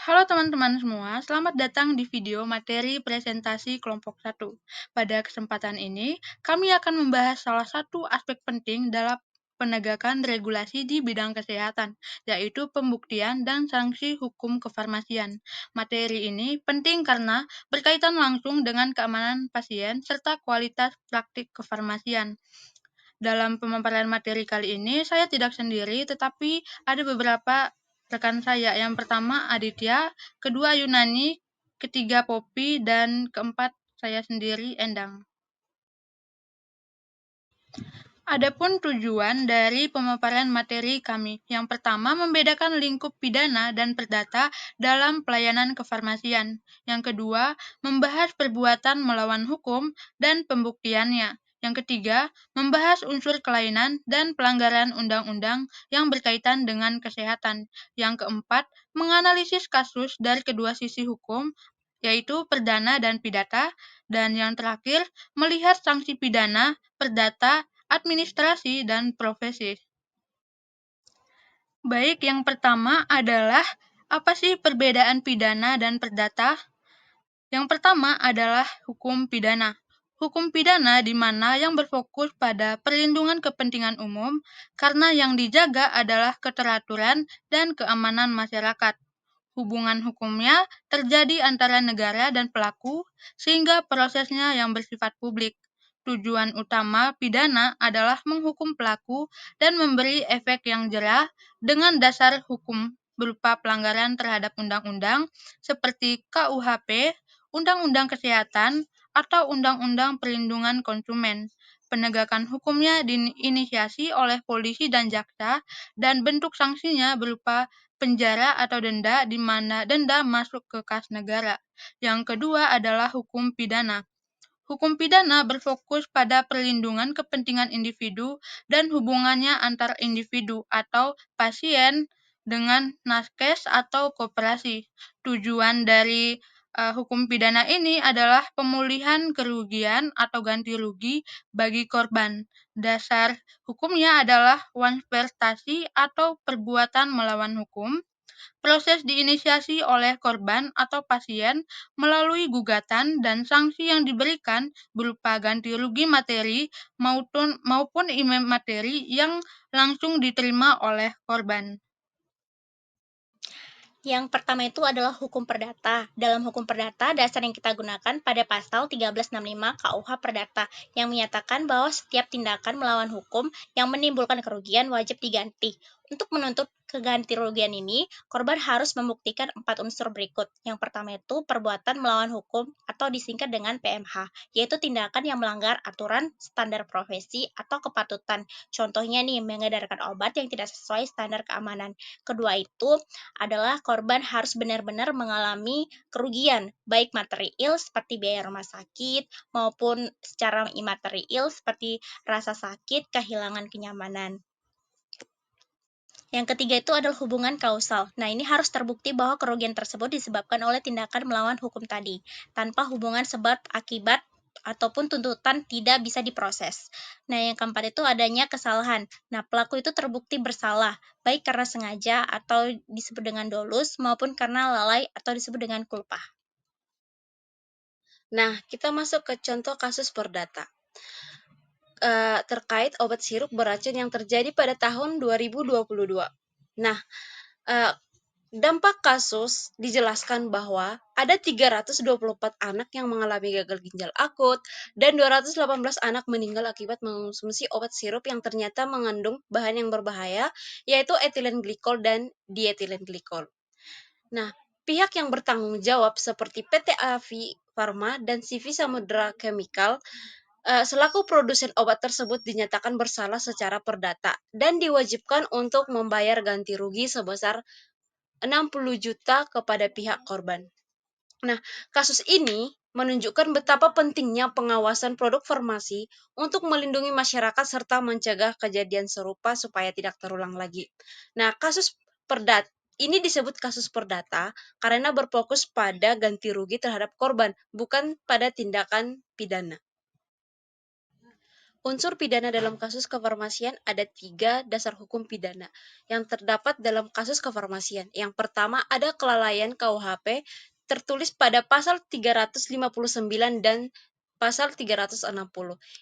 Halo teman-teman semua, selamat datang di video materi presentasi kelompok 1. Pada kesempatan ini, kami akan membahas salah satu aspek penting dalam penegakan regulasi di bidang kesehatan, yaitu pembuktian dan sanksi hukum kefarmasian. Materi ini penting karena berkaitan langsung dengan keamanan pasien serta kualitas praktik kefarmasian. Dalam pemaparan materi kali ini, saya tidak sendiri, tetapi ada beberapa rekan saya. Yang pertama Aditya, kedua Yunani, ketiga Poppy, dan keempat saya sendiri Endang. Adapun tujuan dari pemaparan materi kami, yang pertama membedakan lingkup pidana dan perdata dalam pelayanan kefarmasian. Yang kedua, membahas perbuatan melawan hukum dan pembuktiannya. Yang ketiga, membahas unsur kelainan dan pelanggaran undang-undang yang berkaitan dengan kesehatan. Yang keempat, menganalisis kasus dari kedua sisi hukum, yaitu perdana dan pidata. Dan yang terakhir, melihat sanksi pidana, perdata, administrasi, dan profesi. Baik, yang pertama adalah apa sih perbedaan pidana dan perdata? Yang pertama adalah hukum pidana. Hukum pidana di mana yang berfokus pada perlindungan kepentingan umum karena yang dijaga adalah keteraturan dan keamanan masyarakat. Hubungan hukumnya terjadi antara negara dan pelaku, sehingga prosesnya yang bersifat publik. Tujuan utama pidana adalah menghukum pelaku dan memberi efek yang jerah dengan dasar hukum berupa pelanggaran terhadap undang-undang seperti KUHP, Undang-Undang Kesehatan, atau Undang-Undang Perlindungan Konsumen. Penegakan hukumnya diinisiasi oleh polisi dan jaksa, dan bentuk sanksinya berupa penjara atau denda di mana denda masuk ke kas negara. Yang kedua adalah hukum pidana. Hukum pidana berfokus pada perlindungan kepentingan individu dan hubungannya antar individu atau pasien dengan nakes atau koperasi. Tujuan dari hukum pidana ini adalah pemulihan kerugian atau ganti rugi bagi korban. Dasar hukumnya adalah wanpertasi atau perbuatan melawan hukum. Proses diinisiasi oleh korban atau pasien melalui gugatan dan sanksi yang diberikan berupa ganti rugi materi maupun materi yang langsung diterima oleh korban. Yang pertama itu adalah hukum perdata. Dalam hukum perdata, dasar yang kita gunakan pada pasal 1365 KUH Perdata yang menyatakan bahwa setiap tindakan melawan hukum yang menimbulkan kerugian wajib diganti. Untuk menuntut keganti rugian ini, korban harus membuktikan 4 unsur berikut. Yang pertama itu perbuatan melawan hukum atau disingkat dengan PMH, yaitu tindakan yang melanggar aturan, standar profesi, atau kepatutan. Contohnya nih, mengedarkan obat yang tidak sesuai standar keamanan. Kedua itu adalah korban harus benar-benar mengalami kerugian, baik material seperti biaya rumah sakit maupun secara imaterial seperti rasa sakit, kehilangan kenyamanan. Yang ketiga itu adalah hubungan kausal. Nah, ini harus terbukti bahwa kerugian tersebut disebabkan oleh tindakan melawan hukum tadi, tanpa hubungan sebab akibat ataupun tuntutan tidak bisa diproses. Nah, yang keempat itu adanya kesalahan. Nah, pelaku itu terbukti bersalah, baik karena sengaja atau disebut dengan dolus maupun karena lalai atau disebut dengan kulpa. Nah, kita masuk ke contoh kasus perdata. Terkait obat sirup beracun yang terjadi pada tahun 2022. Nah, dampak kasus dijelaskan bahwa ada 324 anak yang mengalami gagal ginjal akut dan 218 anak meninggal akibat mengonsumsi obat sirup yang ternyata mengandung bahan yang berbahaya, yaitu etilen glikol dan dietilen glikol. Nah, pihak yang bertanggung jawab seperti PT Avi Farma dan CV Samudra Chemical selaku produsen obat tersebut dinyatakan bersalah secara perdata dan diwajibkan untuk membayar ganti rugi sebesar 60 juta kepada pihak korban. Nah, kasus ini menunjukkan betapa pentingnya pengawasan produk farmasi untuk melindungi masyarakat serta mencegah kejadian serupa supaya tidak terulang lagi. Nah, kasus perdata ini disebut kasus perdata karena berfokus pada ganti rugi terhadap korban, bukan pada tindakan pidana. Unsur pidana dalam kasus kefarmasian ada 3 dasar hukum pidana yang terdapat dalam kasus kefarmasian. Yang pertama ada kelalaian KUHP tertulis pada pasal 359 dan pasal 360.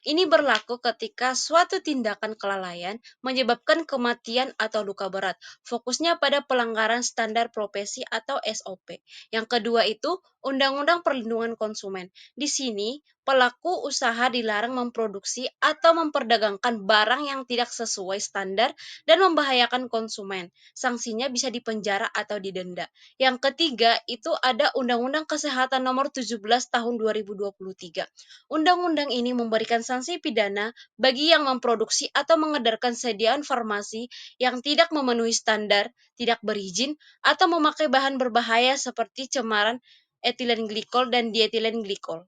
Ini berlaku ketika suatu tindakan kelalaian menyebabkan kematian atau luka berat. Fokusnya pada pelanggaran standar profesi atau SOP. Yang kedua itu Undang-Undang Perlindungan Konsumen. Di sini pelaku usaha dilarang memproduksi atau memperdagangkan barang yang tidak sesuai standar dan membahayakan konsumen. Sanksinya bisa dipenjara atau didenda. Yang ketiga, itu ada Undang-Undang Kesehatan Nomor 17 Tahun 2023. Undang-undang ini memberikan sanksi pidana bagi yang memproduksi atau mengedarkan sediaan farmasi yang tidak memenuhi standar, tidak berizin, atau memakai bahan berbahaya seperti cemaran etilen glikol dan dietilen glikol.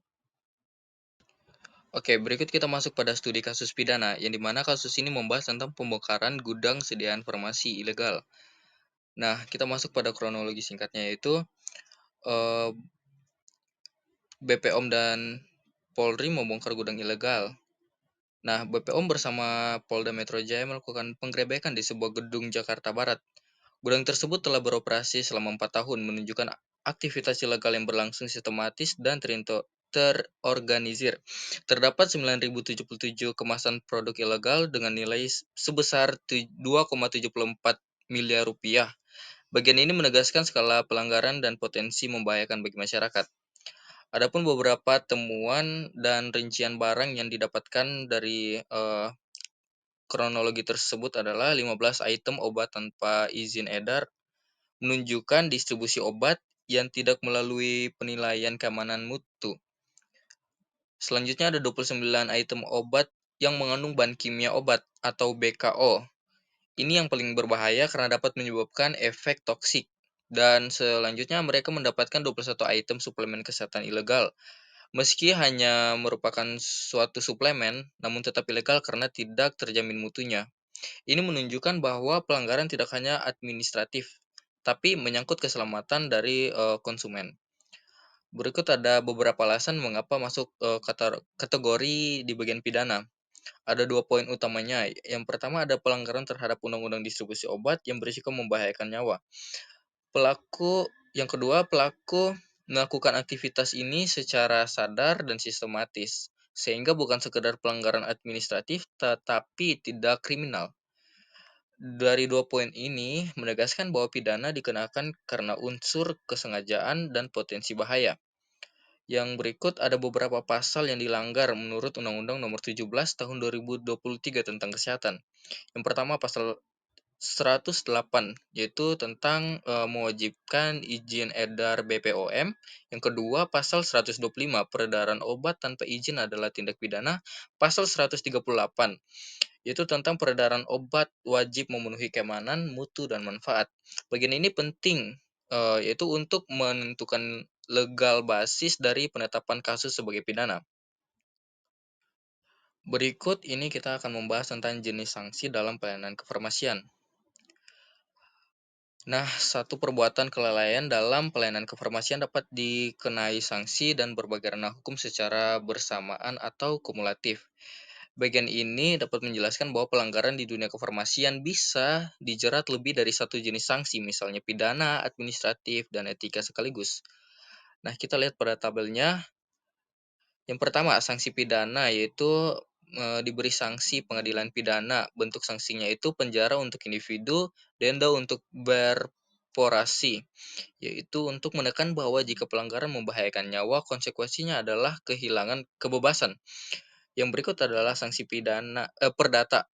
Oke, berikut kita masuk pada studi kasus pidana, yang dimana kasus ini membahas tentang pembongkaran gudang sediaan farmasi ilegal. Nah, kita masuk pada kronologi singkatnya, yaitu eh, BPOM dan Polri membongkar gudang ilegal. Nah, BPOM bersama Polda Metro Jaya melakukan penggerebekan di sebuah gedung Jakarta Barat. Gudang tersebut telah beroperasi selama 4 tahun, menunjukkan aktivitas ilegal yang berlangsung sistematis dan terorganisir. Terdapat 9.077 kemasan produk ilegal dengan nilai sebesar 2,74 miliar rupiah. Bagian ini menegaskan skala pelanggaran dan potensi membahayakan bagi masyarakat. Adapun beberapa temuan dan rincian barang yang didapatkan dari kronologi tersebut adalah 15 item obat tanpa izin edar, menunjukkan distribusi obat yang tidak melalui penilaian keamanan mutu. Selanjutnya ada 29 item obat yang mengandung bahan kimia obat atau BKO. Ini yang paling berbahaya karena dapat menyebabkan efek toksik. Dan selanjutnya mereka mendapatkan 21 item suplemen kesehatan ilegal. Meski hanya merupakan suatu suplemen, namun tetap ilegal karena tidak terjamin mutunya. Ini menunjukkan bahwa pelanggaran tidak hanya administratif, tapi menyangkut keselamatan dari konsumen. Berikut ada beberapa alasan mengapa masuk kategori di bagian pidana. Ada 2 poin utamanya. Yang pertama ada pelanggaran terhadap Undang-Undang Distribusi Obat yang berisiko membahayakan nyawa. Yang kedua, pelaku melakukan aktivitas ini secara sadar dan sistematis, sehingga bukan sekedar pelanggaran administratif, tetapi tidak kriminal. Dari 2 poin ini menegaskan bahwa pidana dikenakan karena unsur kesengajaan dan potensi bahaya. Yang berikut ada beberapa pasal yang dilanggar menurut Undang-Undang Nomor 17 Tahun 2023 tentang kesehatan. Yang pertama pasal 108, yaitu tentang mewajibkan izin edar BPOM. Yang kedua, pasal 125, peredaran obat tanpa izin adalah tindak pidana. Pasal 138, yaitu tentang peredaran obat wajib memenuhi keamanan, mutu, dan manfaat. Bagian ini penting, yaitu untuk menentukan legal basis dari penetapan kasus sebagai pidana. Berikut ini kita akan membahas tentang jenis sanksi dalam pelayanan kefarmasian. Nah, satu perbuatan kelalaian dalam pelayanan kefarmasian dapat dikenai sanksi dan berbagai ranah hukum secara bersamaan atau kumulatif. Bagian ini dapat menjelaskan bahwa pelanggaran di dunia kefarmasian bisa dijerat lebih dari satu jenis sanksi, misalnya pidana, administratif, dan etika sekaligus. Nah, kita lihat pada tabelnya. Yang pertama, sanksi pidana, yaitu diberi sanksi pengadilan pidana. Bentuk sanksinya itu penjara untuk individu, denda untuk berporasi, yaitu untuk menekan bahwa jika pelanggaran membahayakan nyawa, konsekuensinya adalah kehilangan kebebasan. Yang berikut adalah sanksi pidana perdata.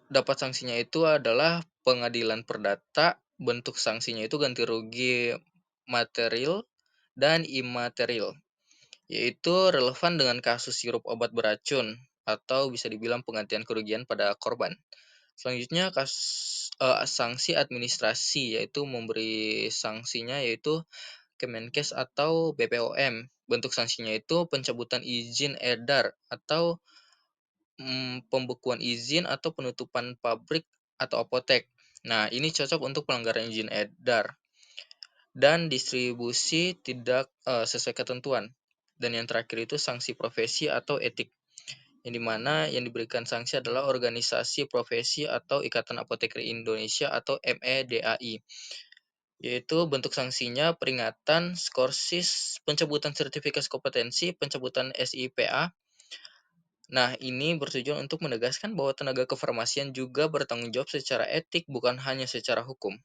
Dapat sanksinya itu adalah pengadilan perdata. Bentuk sanksinya itu ganti rugi material dan imaterial, yaitu relevan dengan kasus sirup obat beracun atau bisa dibilang penggantian kerugian pada korban. Selanjutnya sanksi administrasi, yaitu memberi sanksinya yaitu Kemenkes atau BPOM. Bentuk sanksinya itu pencabutan izin edar atau pembekuan izin atau penutupan pabrik atau apotek. Nah, ini cocok untuk pelanggaran izin edar dan distribusi tidak sesuai ketentuan. Dan yang terakhir itu sanksi profesi atau etik, yang dimana yang diberikan sanksi adalah Organisasi Profesi atau Ikatan Apoteker Indonesia atau MEDAI, yaitu bentuk sanksinya peringatan, skorsis, pencabutan sertifikat kompetensi, pencabutan SIPA. Nah, ini bertujuan untuk menegaskan bahwa tenaga kefarmasian juga bertanggung jawab secara etik, bukan hanya secara hukum.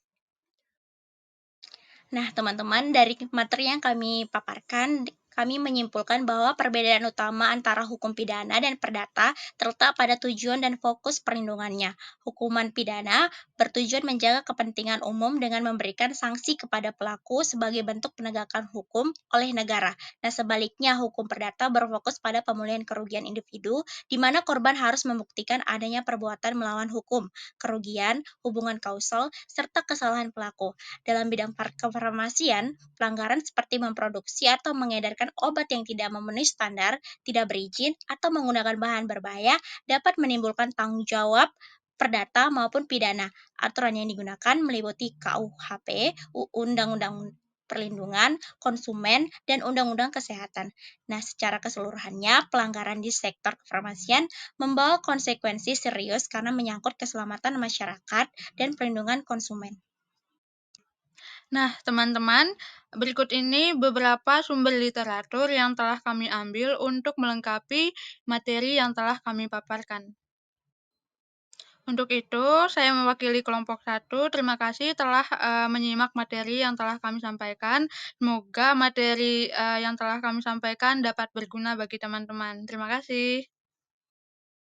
Nah, teman-teman, dari materi yang kami paparkan, kami menyimpulkan bahwa perbedaan utama antara hukum pidana dan perdata terletak pada tujuan dan fokus perlindungannya. Hukuman pidana bertujuan menjaga kepentingan umum dengan memberikan sanksi kepada pelaku sebagai bentuk penegakan hukum oleh negara. Nah, sebaliknya, hukum perdata berfokus pada pemulihan kerugian individu, di mana korban harus membuktikan adanya perbuatan melawan hukum, kerugian, hubungan kausal, serta kesalahan pelaku. Dalam bidang kefarmasian, pelanggaran seperti memproduksi atau mengedarkan obat yang tidak memenuhi standar, tidak berizin, atau menggunakan bahan berbahaya dapat menimbulkan tanggung jawab perdata maupun pidana. Aturan yang digunakan meliputi KUHP, Undang-Undang Perlindungan Konsumen, dan Undang-Undang Kesehatan. Nah, secara keseluruhannya, pelanggaran di sektor kefarmasian membawa konsekuensi serius karena menyangkut keselamatan masyarakat dan perlindungan konsumen. Nah, teman-teman, berikut ini beberapa sumber literatur yang telah kami ambil untuk melengkapi materi yang telah kami paparkan. Untuk itu, saya mewakili kelompok 1. Terima kasih telah menyimak materi yang telah kami sampaikan. Semoga materi yang telah kami sampaikan dapat berguna bagi teman-teman. Terima kasih.